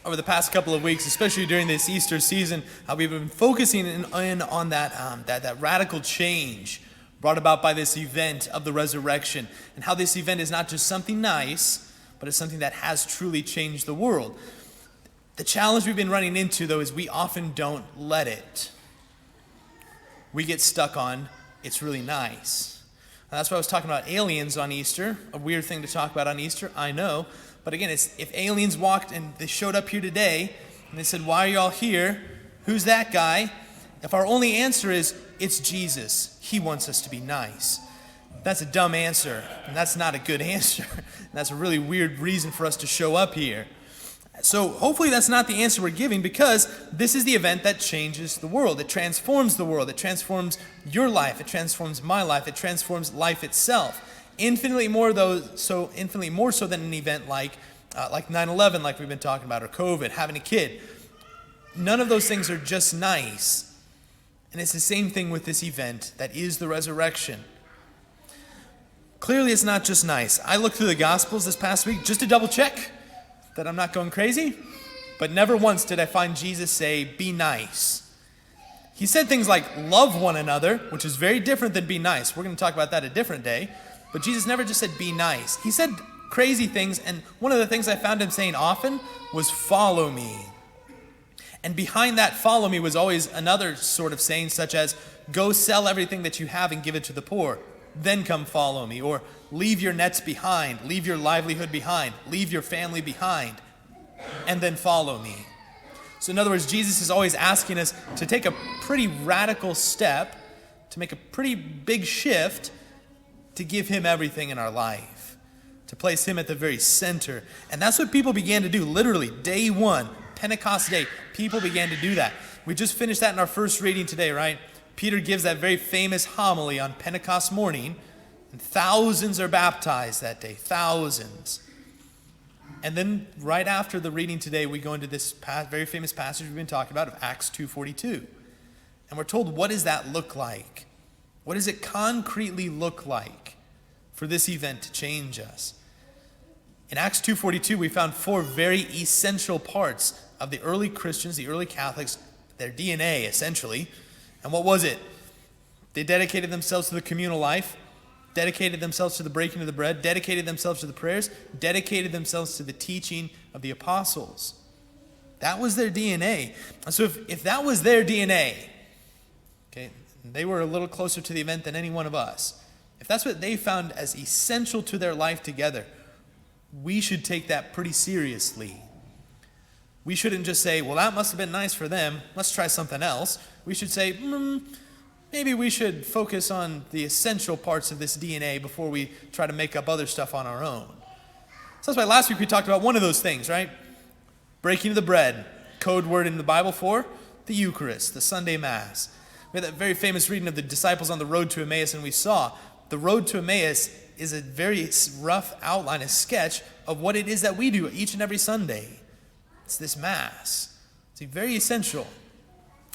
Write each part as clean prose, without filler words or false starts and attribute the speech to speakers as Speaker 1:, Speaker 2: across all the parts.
Speaker 1: over the past couple of weeks, especially during this Easter season, we've been focusing in on that radical change brought about by this event of the resurrection, and how this event is not just something nice, but it's something that has truly changed the world. The challenge we've been running into, though, is we often don't let it. We get stuck on, it's really nice. And that's why I was talking about aliens on Easter, a weird thing to talk about on Easter, I know. But again, if aliens walked and they showed up here today, and they said, why are y'all here? Who's that guy? If our only answer is, it's Jesus, he wants us to be nice. That's a dumb answer, and that's not a good answer. And that's a really weird reason for us to show up here. So hopefully that's not the answer we're giving, because this is the event that changes the world. It transforms the world. It transforms your life. It transforms my life. It transforms life itself. Infinitely more so than an event like 9/11, like we've been talking about, or COVID, having a kid. None of those things are just nice. And it's the same thing with this event that is the resurrection. Clearly it's not just nice. I looked through the Gospels this past week just to double check that I'm not going crazy, but never once did I find Jesus say, be nice. He said things like, love one another, which is very different than be nice. We're going to talk about that a different day. But Jesus never just said, be nice. He said crazy things, and one of the things I found him saying often was, follow me. And behind that follow me was always another sort of saying, such as, go sell everything that you have and give it to the poor. Then come follow me. Or leave your nets behind, leave your livelihood behind, leave your family behind, and then follow me. So in other words, Jesus is always asking us to take a pretty radical step, to make a pretty big shift, to give him everything in our life, to place him at the very center. And that's what people began to do, literally, day one, Pentecost Day. People began to do that. We just finished that in our first reading today, right? Peter gives that very famous homily on Pentecost morning, and thousands are baptized that day, thousands. And then right after the reading today, we go into this very famous passage we've been talking about of Acts 2:42. And we're told, what does that look like? What does it concretely look like for this event to change us? In Acts 2:42, we found four very essential parts of the early Christians, the early Catholics, their DNA, essentially. And what was it? They dedicated themselves to the communal life, dedicated themselves to the breaking of the bread, dedicated themselves to the prayers, dedicated themselves to the teaching of the apostles. That was their DNA. And so if that was their DNA, okay, they were a little closer to the event than any one of us. If that's what they found as essential to their life together, we should take that pretty seriously. We shouldn't just say, well, that must have been nice for them. Let's try something else. We should say, maybe we should focus on the essential parts of this DNA before we try to make up other stuff on our own. So that's why last week we talked about one of those things, right? Breaking of the bread, code word in the Bible for the Eucharist, the Sunday Mass. We had that very famous reading of the disciples on the road to Emmaus, and we saw the road to Emmaus is a very rough outline, a sketch of what it is that we do each and every Sunday. It's this Mass. It's very essential.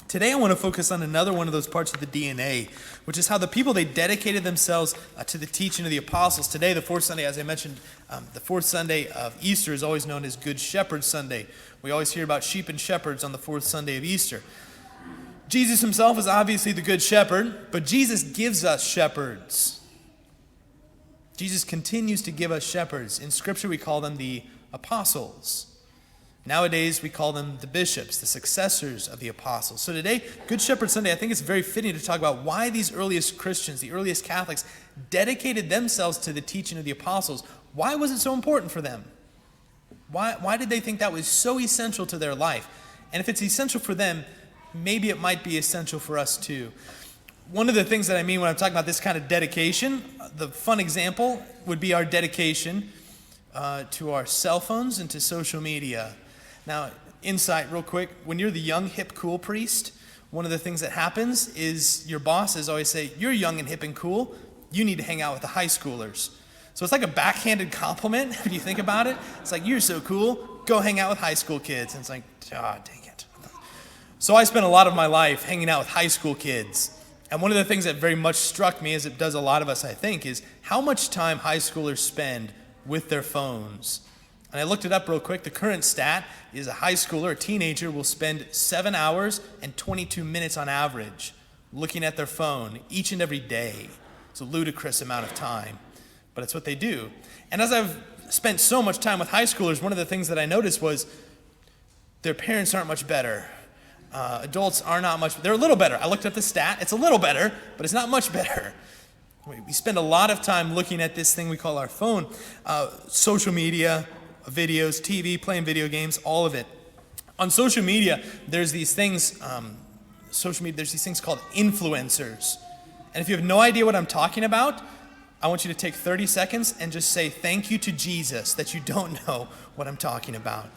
Speaker 1: Today I want to focus on another one of those parts of the DNA, which is how the people, they dedicated themselves to the teaching of the apostles. Today, the fourth Sunday, as I mentioned, the fourth Sunday of Easter is always known as Good Shepherd Sunday. We always hear about sheep and shepherds on the fourth Sunday of Easter. Jesus himself is obviously the Good Shepherd, but Jesus gives us shepherds. Jesus continues to give us shepherds. In Scripture, we call them the apostles. Nowadays, we call them the bishops, the successors of the apostles. So today, Good Shepherd Sunday, I think it's very fitting to talk about why these earliest Christians, the earliest Catholics, dedicated themselves to the teaching of the apostles. Why was it so important for them? Why did they think that was so essential to their life? And if it's essential for them, maybe it might be essential for us too. One of the things that I mean when I'm talking about this kind of dedication, the fun example would be our dedication to our cell phones and to social media. Now, insight real quick, when you're the young, hip, cool priest, one of the things that happens is your bosses always say, you're young and hip and cool, you need to hang out with the high schoolers. So it's like a backhanded compliment when you think about it. It's like, you're so cool, go hang out with high school kids. And it's like, dang it. So I spent a lot of my life hanging out with high school kids. And one of the things that very much struck me, as it does a lot of us, I think, is how much time high schoolers spend with their phones. And I looked it up real quick. The current stat is a high schooler, a teenager, will spend 7 hours and 22 minutes on average looking at their phone each and every day. It's a ludicrous amount of time, but it's what they do. And as I've spent so much time with high schoolers, one of the things that I noticed was their parents aren't much better. Adults are not much, they're a little better. I looked up the stat, it's a little better, but it's not much better. We spend a lot of time looking at this thing we call our phone, social media, videos, TV, playing video games, all of it. On social media, there's these things, there's these things called influencers. And if you have no idea what I'm talking about, I want you to take 30 seconds and just say thank you to Jesus that you don't know what I'm talking about.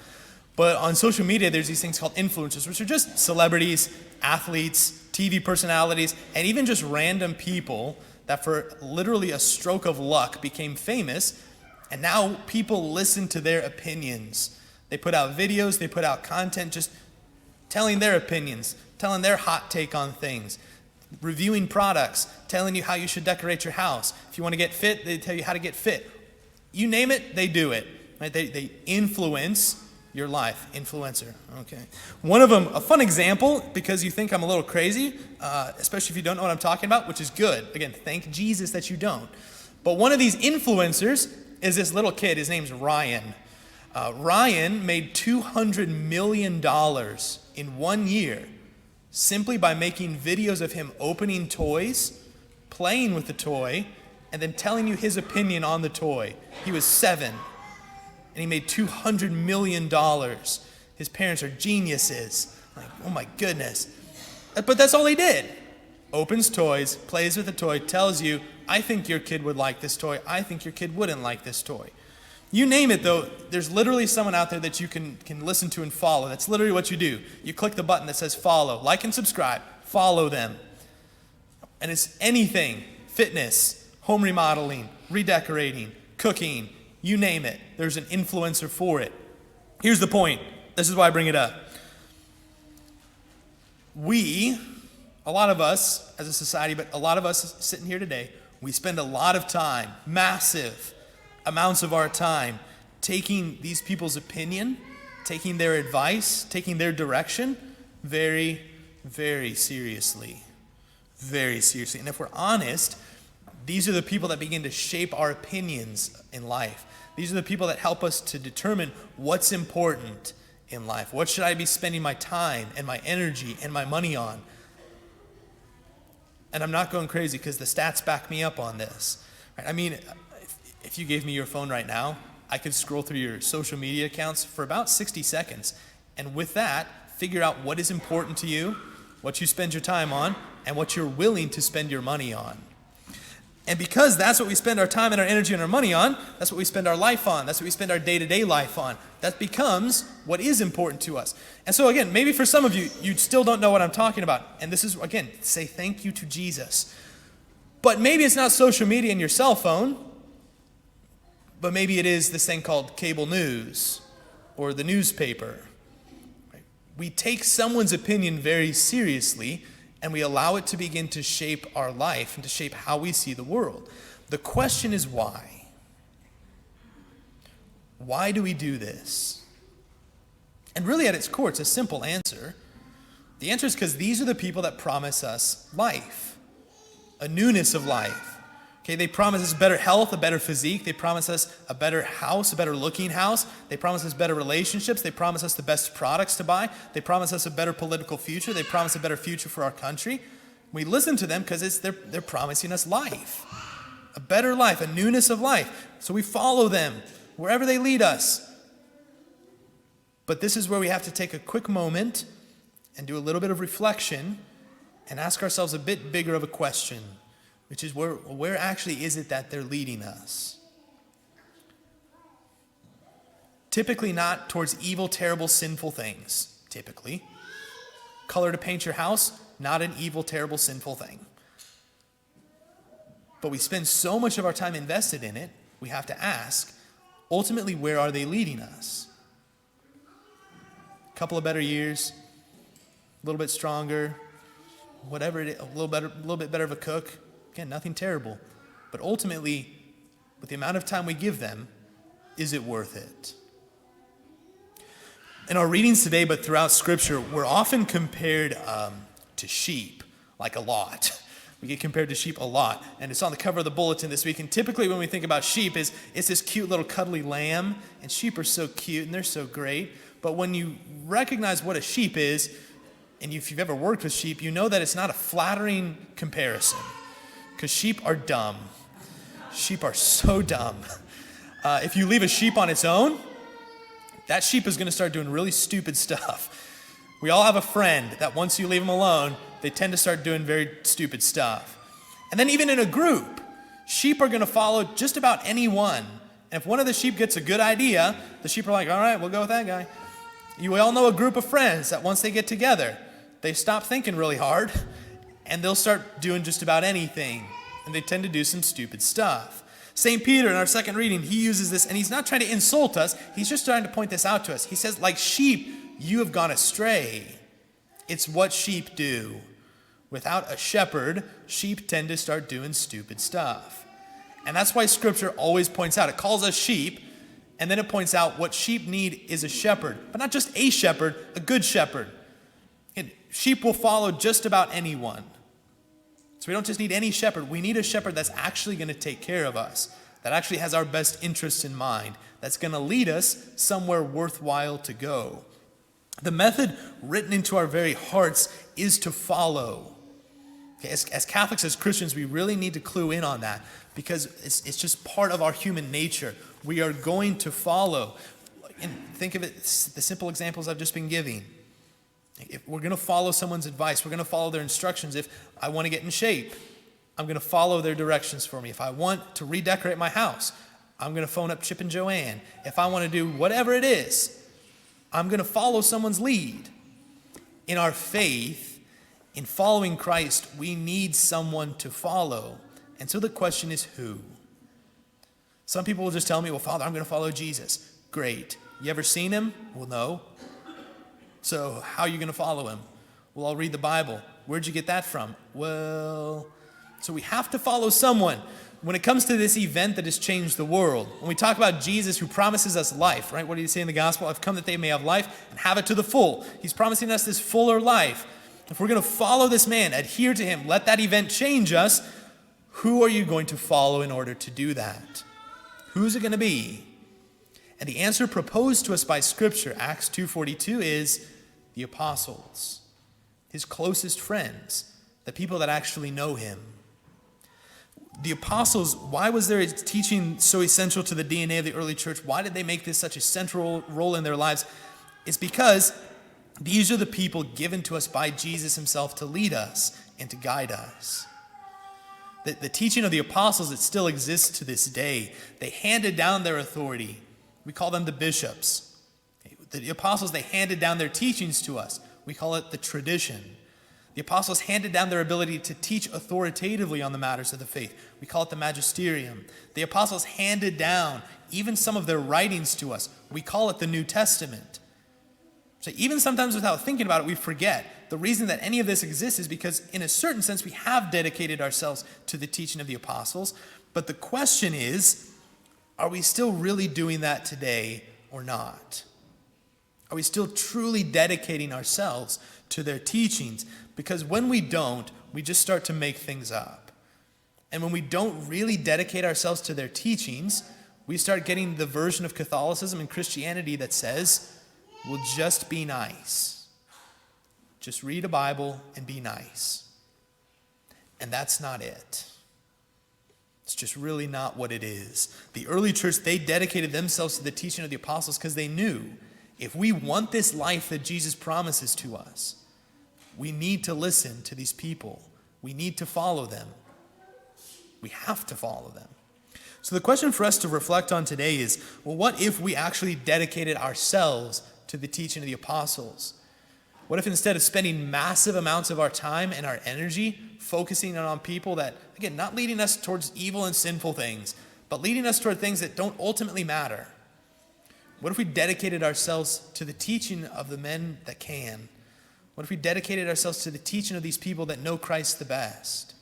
Speaker 1: But on social media, there's these things called influencers, which are just celebrities, athletes, TV personalities, and even just random people that for literally a stroke of luck became famous, and now people listen to their opinions. They put out videos, they put out content just telling their opinions, telling their hot take on things, reviewing products, telling you how you should decorate your house. If you want to get fit, they tell you how to get fit. You name it, they do it. Right? They influence your life. Influencer. Okay. One of them, a fun example, because you think I'm a little crazy, especially if you don't know what I'm talking about, which is good. Again, thank Jesus that you don't. But one of these influencers is this little kid. His name's Ryan. Ryan made $200 million in 1 year simply by making videos of him opening toys, playing with the toy, and then telling you his opinion on the toy. He was 7, and he made $200 million. His parents are geniuses. Like, oh my goodness. But that's all he did. Opens toys, plays with the toy, tells you, I think your kid would like this toy. I think your kid wouldn't like this toy. You name it, though, there's literally someone out there that you can listen to and follow. That's literally what you do. You click the button that says follow, like and subscribe, follow them. And it's anything, fitness, home remodeling, redecorating, cooking, you name it. There's an influencer for it. Here's the point. This is why I bring it up. We, a lot of us as a society, but a lot of us sitting here today, we spend a lot of time, massive amounts of our time, taking these people's opinion, taking their advice, taking their direction very, very seriously. Very seriously. And if we're honest, these are the people that begin to shape our opinions in life. These are the people that help us to determine what's important in life. What should I be spending my time and my energy and my money on? And I'm not going crazy because the stats back me up on this. Right? I mean, if you gave me your phone right now, I could scroll through your social media accounts for about 60 seconds. And with that, figure out what is important to you, what you spend your time on, and what you're willing to spend your money on. And because that's what we spend our time and our energy and our money on, that's what we spend our life on, that's what we spend our day-to-day life on, that becomes what is important to us. And so again, maybe for some of you, you still don't know what I'm talking about. And this is, again, say thank you to Jesus. But maybe it's not social media and your cell phone, but maybe it is this thing called cable news or the newspaper. We take someone's opinion very seriously, and we allow it to begin to shape our life and to shape how we see the world. The question is why? Why do we do this? And really at its core, it's a simple answer. The answer is because these are the people that promise us life, a newness of life. Okay, they promise us better health, a better physique. They promise us a better house, a better looking house. They promise us better relationships. They promise us the best products to buy. They promise us a better political future. They promise a better future for our country. We listen to them because they're promising us life, a better life, a newness of life. So we follow them wherever they lead us. But this is where we have to take a quick moment and do a little bit of reflection and ask ourselves a bit bigger of a question, which is where actually is it that they're leading us? Typically not towards evil, terrible, sinful things, typically. Color to paint your house, not an evil, terrible, sinful thing. But we spend so much of our time invested in it, we have to ask, ultimately, where are they leading us? A couple of better years, a little bit stronger, whatever it is, a little bit better of a cook. Again, nothing terrible. But ultimately, with the amount of time we give them, is it worth it? In our readings today, but throughout Scripture, we're often compared to sheep, like a lot. We get compared to sheep a lot. And it's on the cover of the bulletin this week. And typically when we think about sheep, it's this cute little cuddly lamb. And sheep are so cute and they're so great. But when you recognize what a sheep is, and if you've ever worked with sheep, you know that it's not a flattering comparison. Because sheep are dumb. Sheep are so dumb. If you leave a sheep on its own, that sheep is going to start doing really stupid stuff. We all have a friend that once you leave them alone, they tend to start doing very stupid stuff. And then even in a group, sheep are going to follow just about anyone. And if one of the sheep gets a good idea, the sheep are like, all right, we'll go with that guy. You all know a group of friends that once they get together, they stop thinking really hard, and they'll start doing just about anything. And they tend to do some stupid stuff. St. Peter, in our second reading, he uses this, and he's not trying to insult us. He's just trying to point this out to us. He says, like sheep, you have gone astray. It's what sheep do. Without a shepherd, sheep tend to start doing stupid stuff. And that's why Scripture always points out. It calls us sheep, and then it points out what sheep need is a shepherd. But not just a shepherd, a good shepherd. And sheep will follow just about anyone. So we don't just need any shepherd. We need a shepherd that's actually going to take care of us, that actually has our best interests in mind, that's going to lead us somewhere worthwhile to go. The method written into our very hearts is to follow. Okay, as Catholics, as Christians, we really need to clue in on that because it's just part of our human nature. We are going to follow. And think of it, the simple examples I've just been giving. If we're going to follow someone's advice, we're going to follow their instructions. If I want to get in shape, I'm going to follow their directions for me. If I want to redecorate my house, I'm going to phone up Chip and Joanne. If I want to do whatever it is, I'm going to follow someone's lead. In our faith, in following Christ, we need someone to follow. And so the question is who? Some people will just tell me, well, Father, I'm going to follow Jesus. Great. You ever seen him? Well, no. So how are you going to follow him? Well, I'll read the Bible. Where'd you get that from? Well, so we have to follow someone. When it comes to this event that has changed the world, when we talk about Jesus who promises us life, right? What did he say in the gospel? I've come that they may have life and have it to the full. He's promising us this fuller life. If we're going to follow this man, adhere to him, let that event change us, who are you going to follow in order to do that? Who's it going to be? And the answer proposed to us by Scripture, Acts 2:42, is the apostles, his closest friends, the people that actually know him. The apostles, why was their teaching so essential to the DNA of the early church? Why did they make this such a central role in their lives? It's because these are the people given to us by Jesus himself to lead us and to guide us. The teaching of the apostles, it still exists to this day. They handed down their authority. We call them the bishops. The apostles, they handed down their teachings to us. We call it the tradition. The apostles handed down their ability to teach authoritatively on the matters of the faith. We call it the magisterium. The apostles handed down even some of their writings to us. We call it the New Testament. So even sometimes without thinking about it, we forget. The reason that any of this exists is because in a certain sense we have dedicated ourselves to the teaching of the apostles. But the question is, are we still really doing that today or not? Are we still truly dedicating ourselves to their teachings? Because when we don't, we just start to make things up. And when we don't really dedicate ourselves to their teachings, we start getting the version of Catholicism and Christianity that says, well, just be nice. Just read a Bible and be nice. And that's not it. It's just really not what it is. The early church, they dedicated themselves to the teaching of the apostles because they knew if we want this life that Jesus promises to us, we need to listen to these people. We need to follow them. We have to follow them. So the question for us to reflect on today is, well, what if we actually dedicated ourselves to the teaching of the apostles? What if instead of spending massive amounts of our time and our energy focusing on people that, again, not leading us towards evil and sinful things, but leading us toward things that don't ultimately matter? What if we dedicated ourselves to the teaching of the men that can? What if we dedicated ourselves to the teaching of these people that know Christ the best?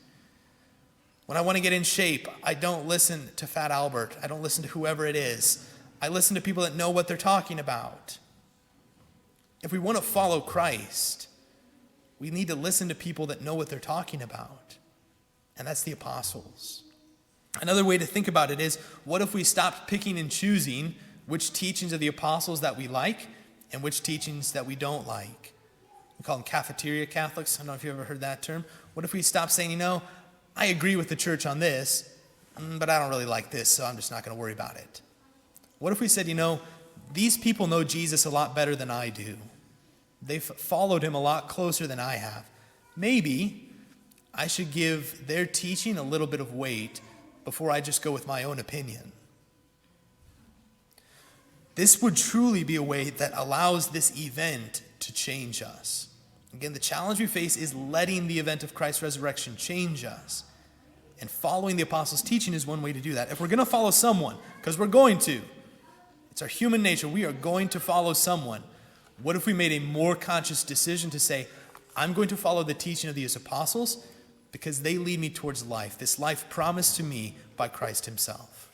Speaker 1: When I want to get in shape, I don't listen to Fat Albert. I don't listen to whoever it is. I listen to people that know what they're talking about. If we want to follow Christ, we need to listen to people that know what they're talking about. And that's the apostles. Another way to think about it is, what if we stopped picking and choosing which teachings of the apostles that we like and which teachings that we don't like? We call them cafeteria Catholics. I don't know if you've ever heard that term. What if we stopped saying, I agree with the church on this, but I don't really like this, so I'm just not going to worry about it. What if we said, these people know Jesus a lot better than I do. They've followed him a lot closer than I have. Maybe I should give their teaching a little bit of weight before I just go with my own opinion. This would truly be a way that allows this event to change us. Again, the challenge we face is letting the event of Christ's resurrection change us. And following the apostles' teaching is one way to do that. If we're going to follow someone, because we're going to, it's our human nature, we are going to follow someone. What if we made a more conscious decision to say, I'm going to follow the teaching of these apostles because they lead me towards life, this life promised to me by Christ himself.